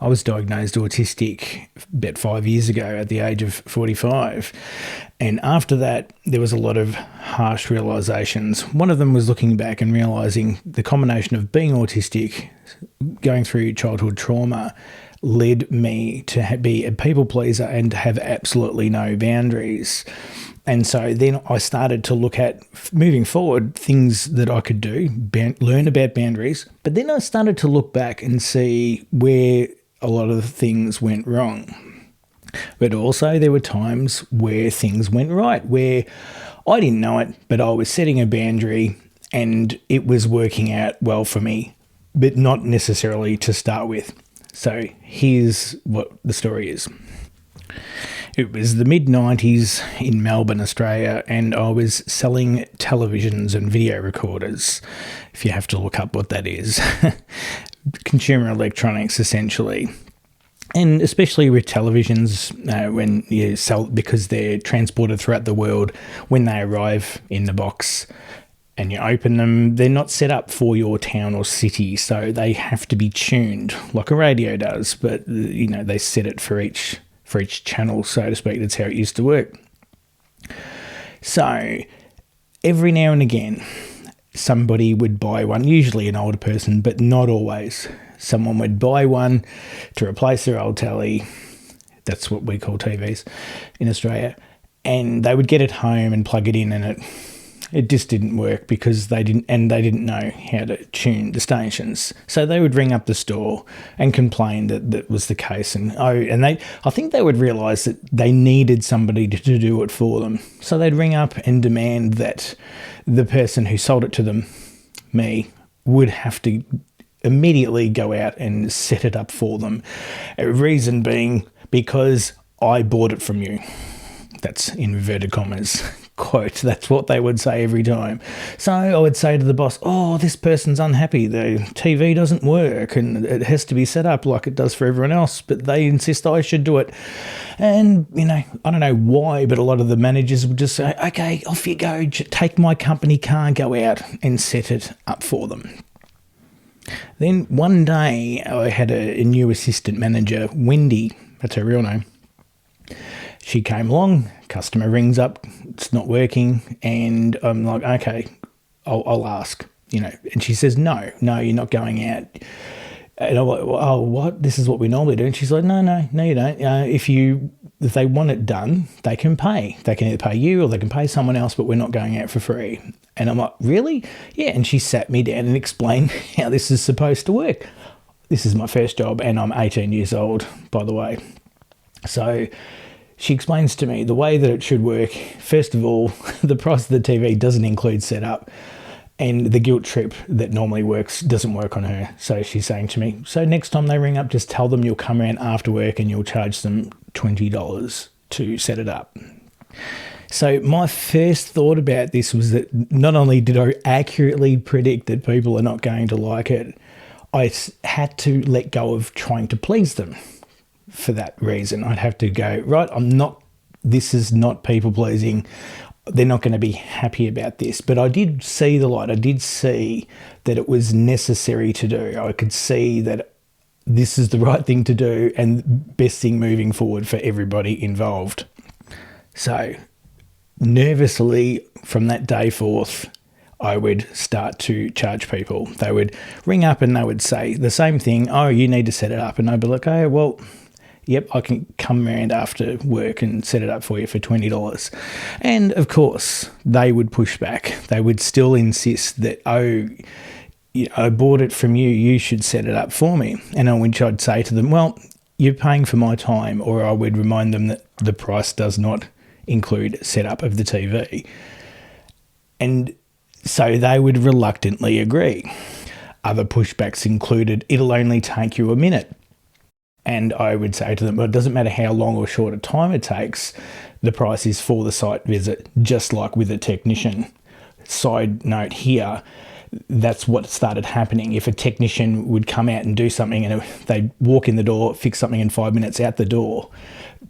I was diagnosed autistic about 5 years ago at the age of 45. And after that, there was a lot of harsh realisations. One of them was looking back and realising the combination of being autistic, going through childhood trauma, led me to be a people pleaser and to have absolutely no boundaries. And so then I started to look at, moving forward, things that I could do, learn about boundaries. But then I started to look back and see where a lot of the things went wrong. But also there were times where things went right, where I didn't know it, but I was setting a boundary and it was working out well for me, but not necessarily to start with. So here's what the story is. It was the mid-90s in Melbourne, Australia, and I was selling televisions and video recorders, if you have to look up what that is. Consumer electronics, essentially. And especially with televisions, when you sell, because they're transported throughout the world, when they arrive in the box and you open them, they're not set up for your town or city, so they have to be tuned like a radio does, but they set it for each channel, so to speak. That's how it used to work. So every now and again, somebody would buy one, usually an older person, but not always. Someone would buy one to replace their old telly. That's what we call TVs in Australia. And they would get it home and plug it in, and it just didn't work because they didn't know how to tune the stations. So they would ring up the store and complain that was the case. I think they would realise that they needed somebody to do it for them. So they'd ring up and demand that the person who sold it to them, me, would have to immediately go out and set it up for them. A reason being because I bought it from you. That's inverted commas. Quote, that's what they would say every time. So I would say to the boss, oh, this person's unhappy. The TV doesn't work and it has to be set up like it does for everyone else, but they insist I should do it. And, I don't know why, but a lot of the managers would just say, okay, off you go, take my company car, go out and set it up for them. Then one day I had a new assistant manager, Wendy, that's her real name. She came along, customer rings up, it's not working, and I'm like, okay, I'll ask, and she says, no, you're not going out. And I'm like, oh, what? This is what we normally do. And she's like, no, you don't. If they want it done, they can pay. They can either pay you or they can pay someone else, but we're not going out for free. And I'm like, really? Yeah. And she sat me down and explained how this is supposed to work. This is my first job and I'm 18 years old, by the way. So she explains to me the way that it should work. First of all, the price of the TV doesn't include setup, and the guilt trip that normally works doesn't work on her. So she's saying to me, so next time they ring up, just tell them you'll come around after work and you'll charge them $20 to set it up. So my first thought about this was that not only did I accurately predict that people are not going to like it, I had to let go of trying to please them. For that reason, I'd have to go, right, this is not people pleasing. They're not going to be happy about this. But I did see the light. I did see that it was necessary to do. I could see that this is the right thing to do and best thing moving forward for everybody involved. So nervously from that day forth, I would start to charge people. They would ring up and they would say the same thing. Oh, you need to set it up. And I'd be like, oh, well, yep, I can come around after work and set it up for you for $20. And of course, they would push back. They would still insist that, I bought it from you, you should set it up for me. And on which I'd say to them, well, you're paying for my time, or I would remind them that the price does not include setup of the TV. And so they would reluctantly agree. Other pushbacks included, it'll only take you a minute. And I would say to them, well, it doesn't matter how long or short a time it takes, the price is for the site visit, just like with a technician. Side note here, that's what started happening. If a technician would come out and do something and they'd walk in the door, fix something in 5 minutes out the door,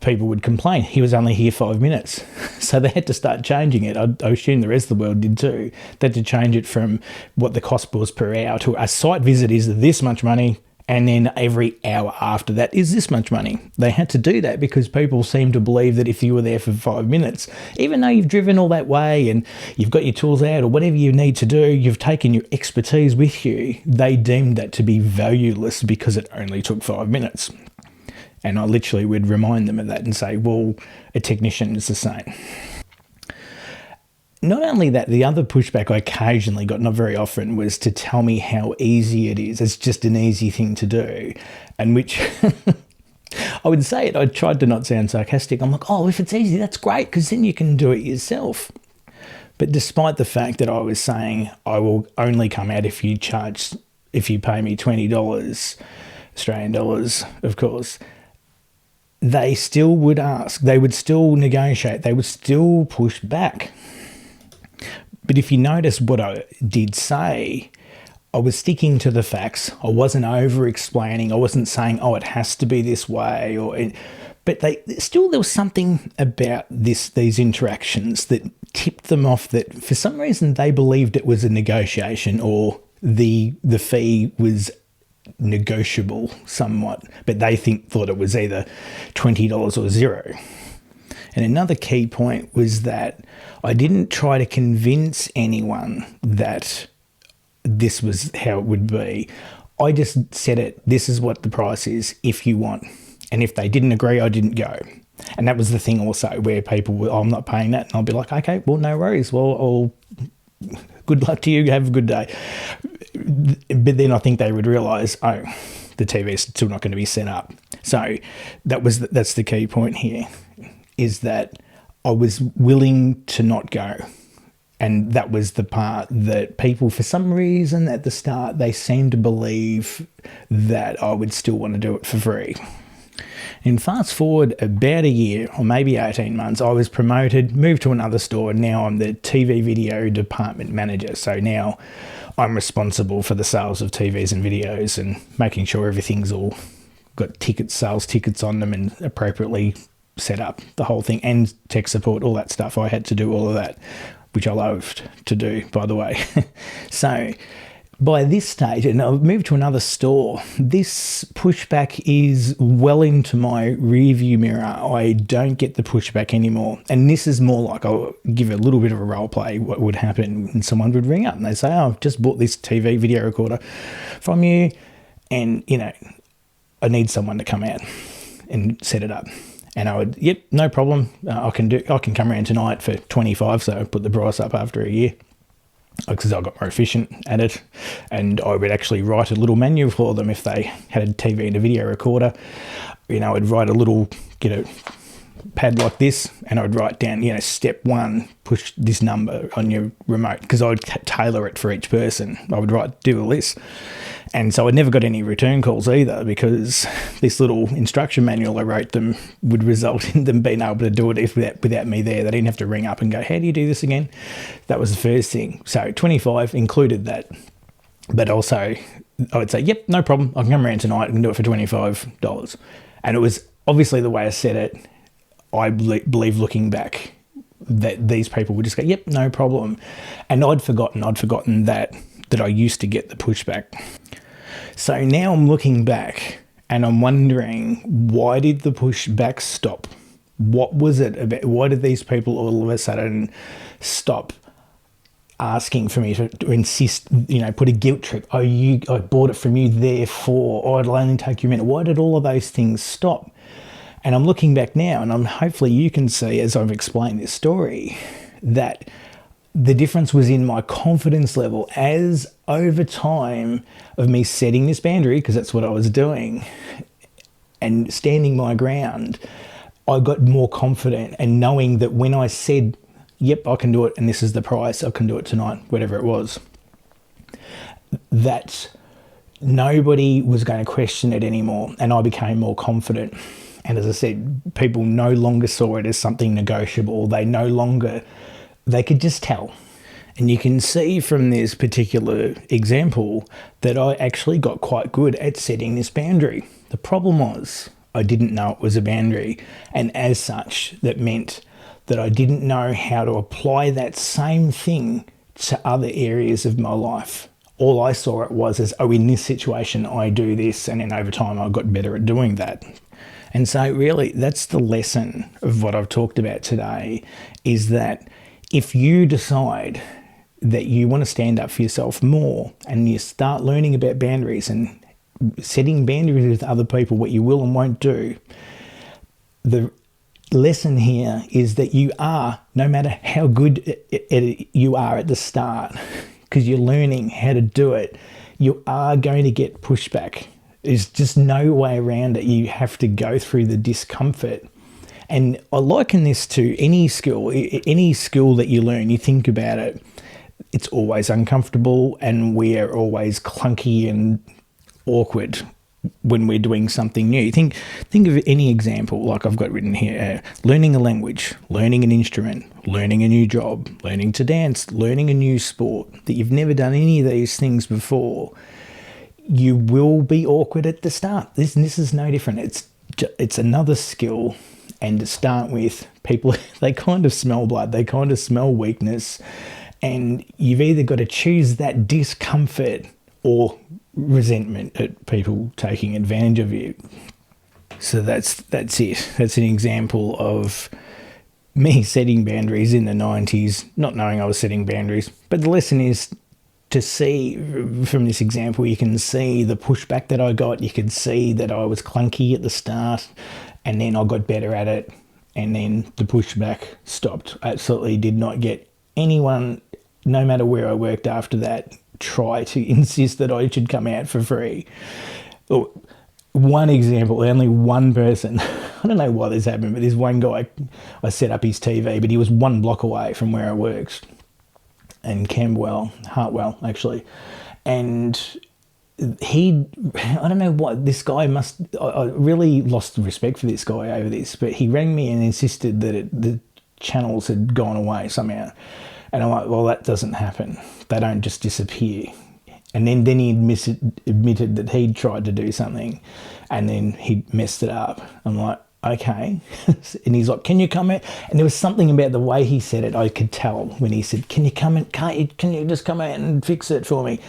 people would complain. He was only here 5 minutes. So they had to start changing it. I assume the rest of the world did too. They had to change it from what the cost was per hour to a site visit is this much money And then every hour after that is this much money. They had to do that because people seem to believe that if you were there for 5 minutes, even though you've driven all that way and you've got your tools out or whatever you need to do, you've taken your expertise with you, they deemed that to be valueless because it only took 5 minutes. And I literally would remind them of that and say, well, a technician is the same. Not only that, the other pushback I occasionally got, not very often, was to tell me how easy it is. It's just an easy thing to do. And which I would say it, I tried to not sound sarcastic. I'm like, oh, if it's easy, that's great, because then you can do it yourself. But despite the fact that I was saying I will only come out if you pay me $20, Australian dollars, of course, they still would ask. They would still negotiate. They would still push back. But if you notice what I did say, I was sticking to the facts. I wasn't over-explaining. I wasn't saying, oh, it has to be this way. But there was something about these interactions that tipped them off that for some reason they believed it was a negotiation or the fee was negotiable somewhat, but they thought it was either $20 or $0. And another key point was that I didn't try to convince anyone that this was how it would be. I just said this is what the price is if you want. And if they didn't agree, I didn't go. And that was the thing also where people were, oh, I'm not paying that. And I'll be like, okay, well, no worries. Well, good luck to you. Have a good day. But then I think they would realise, oh, the TV is still not going to be set up. So that's the key point here, is that I was willing to not go. And that was the part that people, for some reason at the start, they seemed to believe that I would still want to do it for free. And fast forward about a year or maybe 18 months, I was promoted, moved to another store, and now I'm the TV video department manager. So now I'm responsible for the sales of TVs and videos and making sure everything's all got sales tickets on them and appropriately set up, the whole thing, and tech support, all that stuff. I had to do all of that, which I loved to do, by the way. So by this stage, and I've moved to another store, this pushback is well into my rearview mirror. I don't get the pushback anymore. And this is more like, I'll give a little bit of a role play, what would happen when someone would ring up and they say, oh, I've just bought this TV video recorder from you and, I need someone to come out and set it up. And I would, yep, no problem. I can come around tonight for $25. So I put the price up after a year because I got more efficient at it. And I would actually write a little menu for them if they had a TV and a video recorder. I'd write get a pad like this, and I'd write down, step 1, push this number on your remote, because I'd tailor it for each person. I would do a list. And so I never got any return calls either, because this little instruction manual I wrote them would result in them being able to do it without me there. They didn't have to ring up and go, how do you do this again? That was the first thing. So 25 included that. But also I would say, yep, no problem. I can come around tonight and do it for $25. And it was obviously the way I said it. I believe looking back that these people would just go, yep, no problem. And I'd forgotten that I used to get the pushback. So now I'm looking back and I'm wondering, why did the pushback stop? What was it about? Why did these people all of a sudden stop asking for me to insist, put a guilt trip? Oh, I bought it from you, therefore, oh, it'll only take you a minute. Why did all of those things stop? And I'm looking back now, and hopefully you can see, as I've explained this story, that the difference was in my confidence level as over time of me setting this boundary, because that's what I was doing, and standing my ground, I got more confident and knowing that when I said, yep, I can do it, and this is the price, I can do it tonight, whatever it was, that nobody was going to question it anymore, and I became more confident. And as I said, people no longer saw it as something negotiable. They could just tell. And you can see from this particular example that I actually got quite good at setting this boundary. The problem was I didn't know it was a boundary. And as such, that meant that I didn't know how to apply that same thing to other areas of my life. All I saw it was as, oh, in this situation, I do this. And then over time, I got better at doing that. And so really, that's the lesson of what I've talked about today, is that if you decide that you want to stand up for yourself more and you start learning about boundaries and setting boundaries with other people, what you will and won't do, the lesson here is that you are, no matter how good you are at the start, because you're learning how to do it, you are going to get pushback. There's just no way around it. You have to go through the discomfort. And I liken this to any skill that you learn. You think about it, it's always uncomfortable, and we're always clunky and awkward when we're doing something new. Think of any example, like I've got written here: learning a language, learning an instrument, learning a new job, learning to dance, learning a new sport, that you've never done any of these things before. You will be awkward at the start. This is no different. It's another skill, and to start with, people, they kind of smell blood, they kind of smell weakness, and you've either got to choose that discomfort or resentment at people taking advantage of you. So that's it. That's an example of me setting boundaries in the 90s, not knowing I was setting boundaries. But the lesson is to see from this example, you can see the pushback that I got. You can see that I was clunky at the start, and then I got better at it, and then the pushback stopped. I absolutely did not get anyone, no matter where I worked after that, try to insist that I should come out for free. One example, only one person, I don't know why this happened, but this one guy, I set up his TV, but he was 1 block away from where I worked, in Hartwell, actually. And I don't know what, this guy I really lost respect for this guy over this, but he rang me and insisted that the channels had gone away somehow. And I'm like, well, that doesn't happen. They don't just disappear. And then he admitted that he'd tried to do something, and then he messed it up. I'm like, okay. And he's like, can you come out? And there was something about the way he said it, I could tell when he said, can you just come out and fix it for me?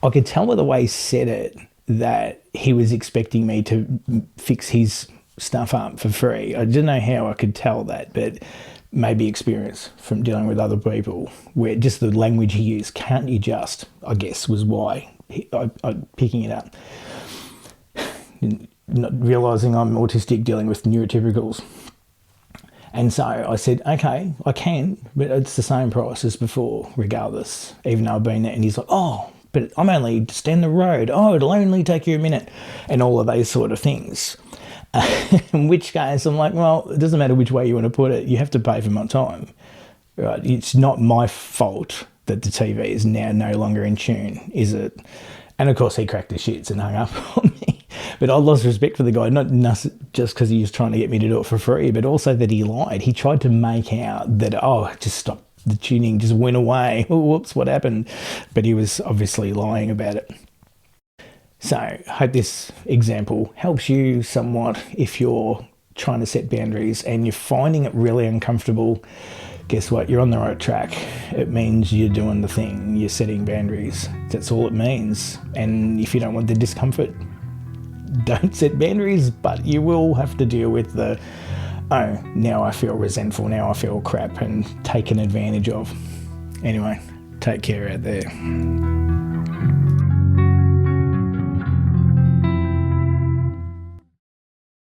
I could tell by the way he said it that he was expecting me to fix his stuff up for free. I didn't know how I could tell that, but maybe experience from dealing with other people, where just the language he used, can't you just, I guess, was why I picking it up. Not realising I'm autistic, dealing with neurotypicals. And so I said, okay, I can, but it's the same price as before, regardless, even though I've been there. And he's like, oh, but I'm only just down the road. Oh, it'll only take you a minute. And all of those sort of things. In which case, I'm like, well, it doesn't matter which way you want to put it. You have to pay for my time. Right? It's not my fault that the TV is now no longer in tune, is it? And of course, he cracked his shits and hung up on me. But I lost respect for the guy, not just because he was trying to get me to do it for free, but also that he lied. He tried to make out that, oh, just stop, the tuning just went away. Oh, whoops, what happened? But he was obviously lying about it. So I hope this example helps you somewhat if you're trying to set boundaries and you're finding it really uncomfortable. Guess what? You're on the right track. It means you're doing the thing. You're setting boundaries. That's all it means. And if you don't want the discomfort, don't set boundaries, but you will have to deal with the, oh, now I feel resentful, now I feel crap and taken advantage of. Anyway, take care out there.